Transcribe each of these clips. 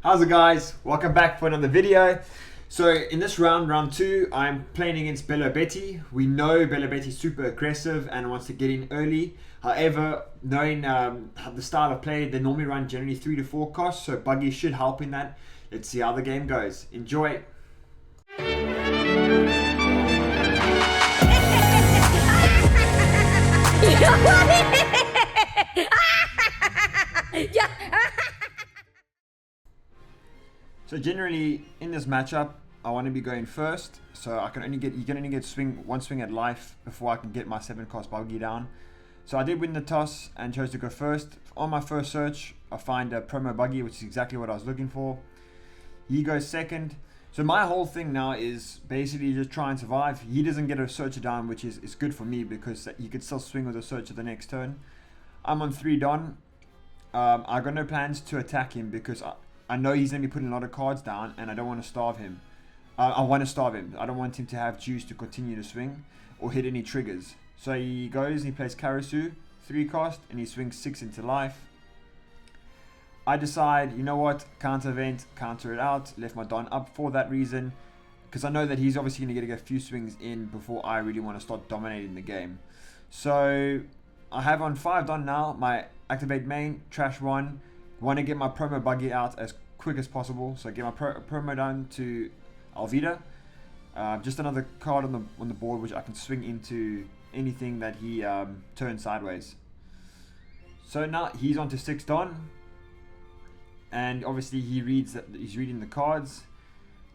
How's it, guys? Welcome back for another video. So in this round 2, I'm playing against Bello Betty. We know Bello Betty's super aggressive and wants to get in early. However, knowing the style of play, they normally run generally 3 to 4 costs, so Buggy should help in that. Let's see how the game goes. Enjoy. So generally in this matchup, I want to be going first, so you can only get one swing at life before I can get my 7 cost Buggy down. So I did win the toss and chose to go first. On my first search, I find a promo Buggy, which is exactly what I was looking for. He goes second. So my whole thing now is basically just try and survive. He doesn't get a searcher down, which is good for me because he could still swing with a searcher the next turn. I'm on 3 Don. I got no plans to attack him because I know he's going to be putting a lot of cards down and I don't want to starve him. I want to starve him. I don't want him to have juice to continue to swing or hit any triggers. So he goes and he plays Karasu, 3 cost, and he swings 6 into life. I decide, you know what, counter event, counter it out, left my Don up for that reason, because I know that he's obviously going to get a few swings in before I really want to start dominating the game. So I have on 5 Don now, my activate main, trash 1, want to get my promo Buggy out as quick as possible, so get my promo down to Alvida. Just another card on the board which I can swing into anything that he turns sideways. So now he's on to 6 Don. And obviously he's reading the cards,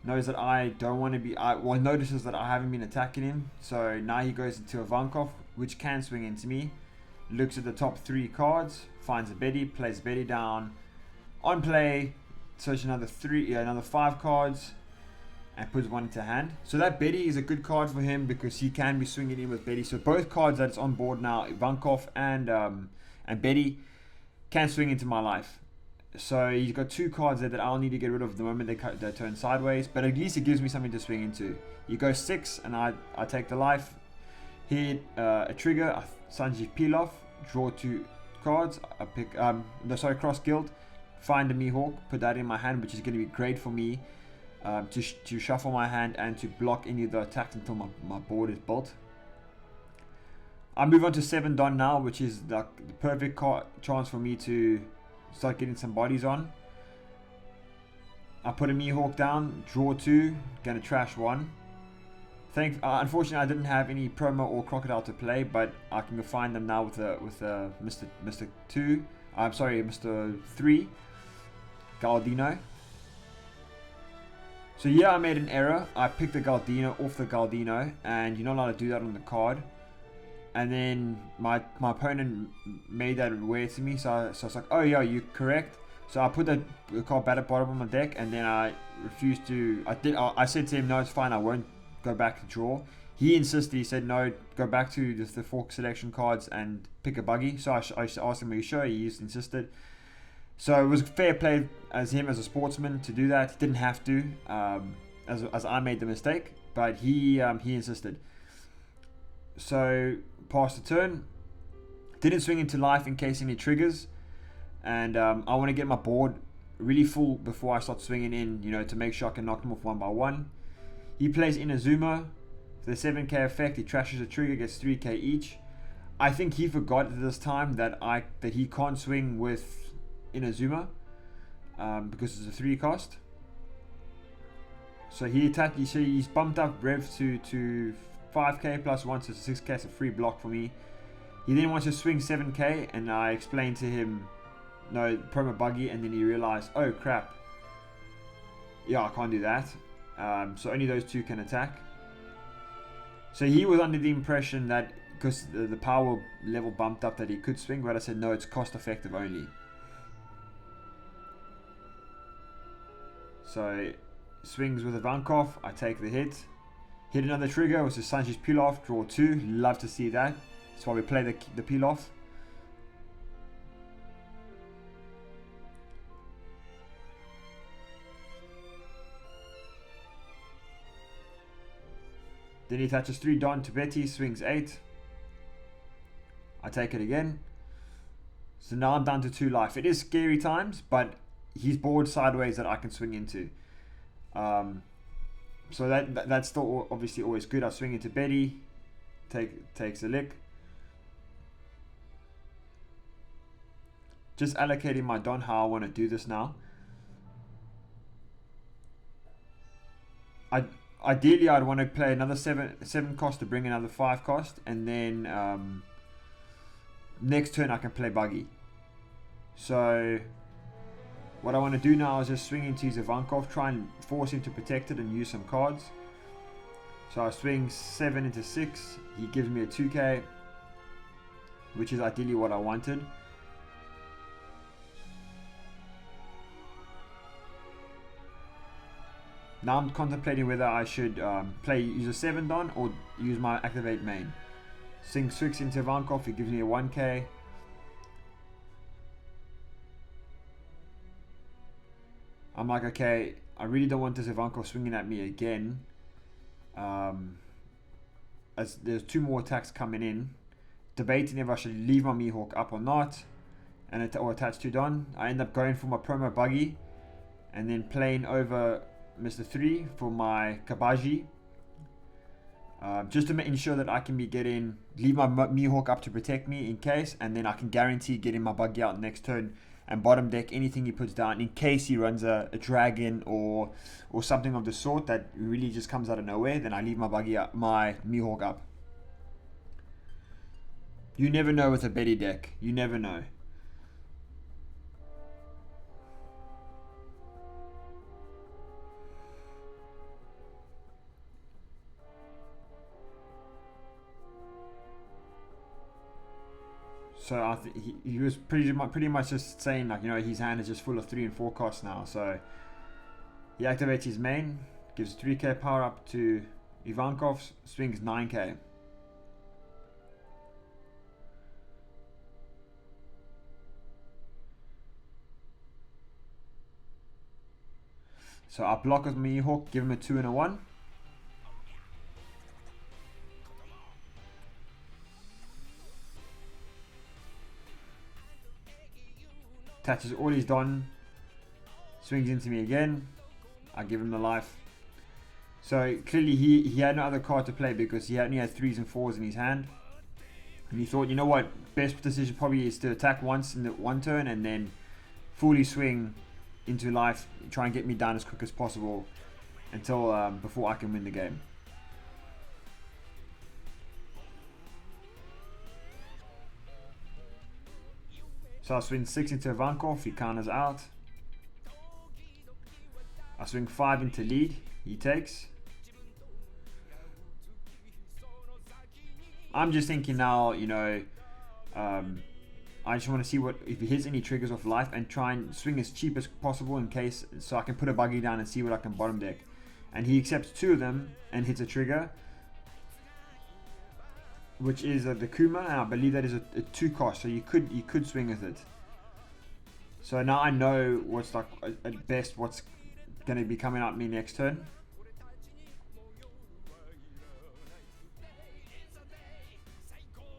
knows that I don't want to be, notices that I haven't been attacking him. So now he goes into a Vankov, which can swing into me. Looks at the top 3 cards, finds a Betty, plays Betty down. On play, search another 5 cards, and puts 1 into hand. So that Betty is a good card for him because he can be swinging in with Betty. So both cards that's on board now, Vankov and Betty, can swing into my life. So he's got 2 cards there that I'll need to get rid of the moment they turn sideways, but at least it gives me something to swing into. He goes 6 and I take the life. Hit a trigger, Sanji Pilaf, draw 2 cards. I pick cross guild, find a Mihawk, put that in my hand, which is going to be great for me to shuffle my hand and to block any of the attacks until my board is built. I move on to 7 Don now, which is the perfect chance for me to start getting some bodies on. I put a Mihawk down, draw 2, gonna trash 1. Unfortunately, I didn't have any promo or crocodile to play, but I can go find them now with Mr. 2. I'm sorry, Mr. 3, Galdino. So yeah, I made an error. I picked the Galdino off the Galdino, and you're not allowed to do that on the card. And then my opponent made that aware to me, so I was like, oh yeah, you're correct. So I put the card back at bottom of my deck, and then I refused to. I said to him, no, it's fine, I won't go back to draw. He insisted. He said, no, go back to the 4 selection cards and pick a Buggy. So I asked him, are you sure? He insisted. So it was fair play as him as a sportsman to do that. He didn't have to, as I made the mistake, but he insisted. So passed the turn, didn't swing into life in case any triggers, and I want to get my board really full before I start swinging in, to make sure I can knock them off one by one. He plays Inazuma for the 7k effect. He trashes a trigger, gets 3k each. I think he forgot at this time that he can't swing with Inazuma because it's a 3 cost. So he's bumped up Rev to 5k plus 1, so 6k is a free block for me. He then wants to swing 7k, and I explained to him, no, promo Buggy, and then he realized, oh crap, yeah, I can't do that. So only those 2 can attack. So he was under the impression that because the power level bumped up that he could swing, but I said no, it's cost effective only. So swings with a Vankov, I take the hit. Hit another trigger, which is Sanji's Pilaf, draw 2. Love to see that. That's why we play the Pilaf. Then he attaches 3 Don to Betty, swings 8. I take it again. So now I'm down to 2 life. It is scary times, but he's board sideways that I can swing into. So that's still obviously always good. I swing into Betty, takes a lick. Just allocating my Don how I want to do this now. Ideally, I'd want to play another 7 cost to bring another 5 cost, and then next turn I can play Buggy. So what I want to do now is just swing into his Ivankov, try and force him to protect it and use some cards. So I swing 7 into 6, he gives me a 2k, which is ideally what I wanted. Now I'm contemplating whether I should use a 7 Don or use my activate main. Swing 6 into Ivankov, he gives me a 1k. I'm like, okay, I really don't want this Ivankov swinging at me again. As there's 2 more attacks coming in. Debating if I should leave my Mihawk up or not, and or attach to Don. I end up going for my promo Buggy, and then playing over Mr. 3 for my Kabaji. Just to ensure that I can leave my Mihawk up to protect me in case, and then I can guarantee getting my Buggy out next turn and bottom deck anything he puts down in case he runs a dragon or something of the sort that really just comes out of nowhere. Then I leave my Buggy up, my Mihawk up. You never know with a Betty deck. You never know. So I think he was pretty much just saying, like, you know, his hand is just full of 3 and 4 costs now. So he activates his main, gives 3k power up to Ivankov, swings 9k. So I block with Mihawk, give him a 2 and a 1. Attaches all his Don, swings into me again. I give him the life. So clearly he had no other card to play because he only had 3s and 4s in his hand. And he thought, you know what, best decision probably is to attack once in the 1 turn and then fully swing into life, try and get me down as quick as possible until before I can win the game. So I swing 6 into Ivankov, he counters out. I swing 5 into lead, he takes. I'm just thinking now, you know, I just want to see if he hits any triggers off life and try and swing as cheap as possible in case, so I can put a Buggy down and see what I can bottom deck. And he accepts 2 of them and hits a trigger, which is the Kuma, and I believe that is a 2 cost, so you could swing with it. So now I know what's like at best what's going to be coming at me next turn.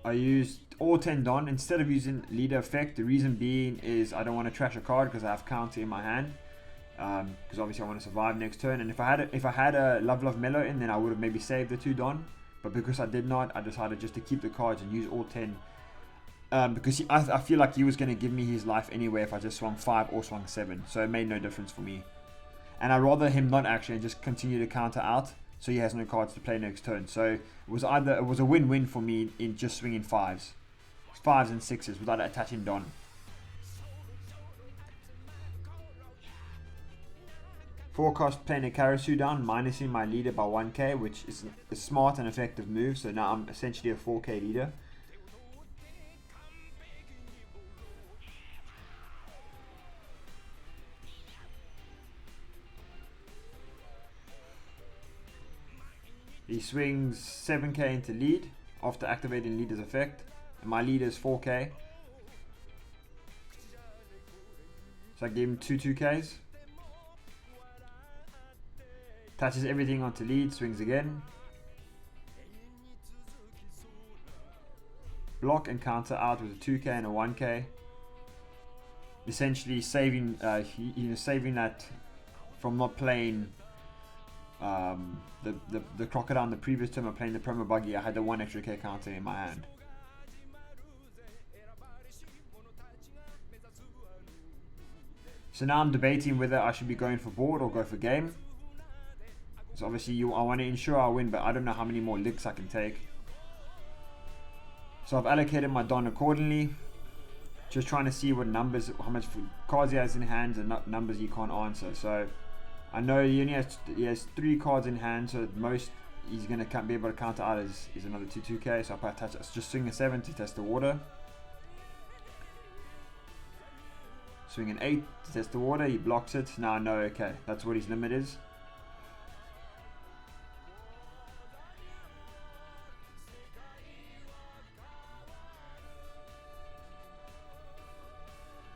I used all 10 Don instead of using leader effect. The reason being is I don't want to trash a card because I have counter in my hand. Because obviously I want to survive next turn. And if I had a Love Mellow in, then I would have maybe saved the 2 Don. But because I did not, I decided just to keep the cards and use all 10. Because I feel like he was going to give me his life anyway if I just swung 5 or swung 7. So it made no difference for me. And I'd rather him not actually and just continue to counter out, so he has no cards to play next turn. So it was a win-win for me in just swinging 5s and 6s without attaching Don. Four cost playing a Karasu down, minusing my leader by 1k, which is a smart and effective move. So now I'm essentially a 4k leader. He swings 7k into lead after activating leader's effect, and my leader is 4k. So I gave him 2 2ks. Touches everything onto lead, swings again. Block and counter out with a 2k and a 1k. essentially saving saving that from not playing the crocodile in the previous turn. I'm playing the promo buggy. I had the 1 extra K counter in my hand. So now I'm debating whether I should be going for board or go for game. So obviously I want to ensure I win, but I don't know how many more licks I can take. So I've allocated my Don accordingly. Just trying to see what numbers, how much cards he has in hand and numbers he can't answer. So I know he has 3 cards in hand, so at most he's going to be able to counter out is another 2k. So I'll just swing a 7 to test the water. Swing an 8 to test the water, he blocks it. Now I know, okay, that's what his limit is.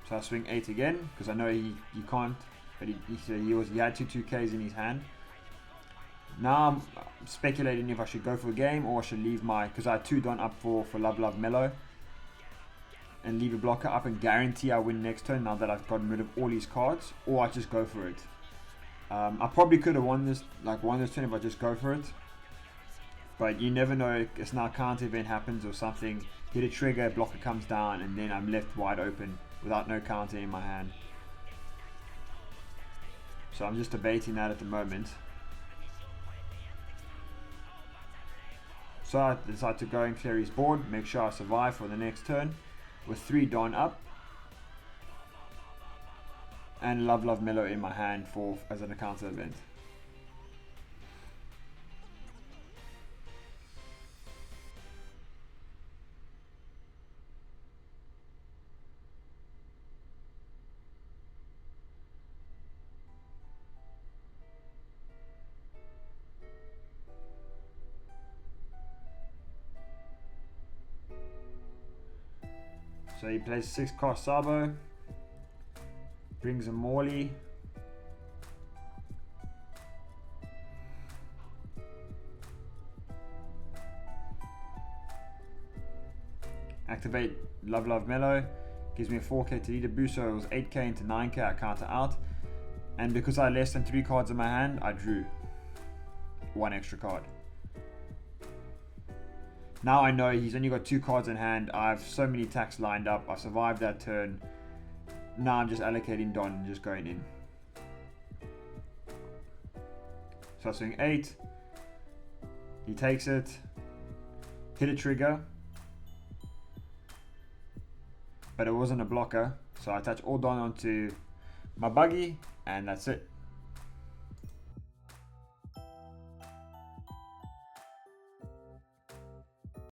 So I swing 8 again, because I know he can't, but he had 2 2Ks in his hand. Now I'm speculating if I should go for a game or I should leave because I had 2 Don up for Love Mellow. And leave a blocker up and guarantee I win next turn now that I've gotten rid of all his cards, or I just go for it. I probably could have won this turn if I just go for it, but you never know. It's now a counter event happens or something, hit a trigger, blocker comes down, and then I'm left wide open without no counter in my hand. So I'm just debating that at the moment. So I decide to go and clear his board, make sure I survive for the next turn with 3 Don up and Love Mellow in my hand as an counter event. So he plays 6 cost Sabo, brings a Morley, activate Love Mellow, gives me a 4k to leader boost, so it was 8k into 9k, I counter out, and because I had less than 3 cards in my hand, I drew 1 extra card. Now I know he's only got 2 cards in hand. I have so many attacks lined up. I survived that turn. Now I'm just allocating Don and just going in. So I swing 8. He takes it. Hit a trigger. But it wasn't a blocker. So I attach all Don onto my buggy and that's it.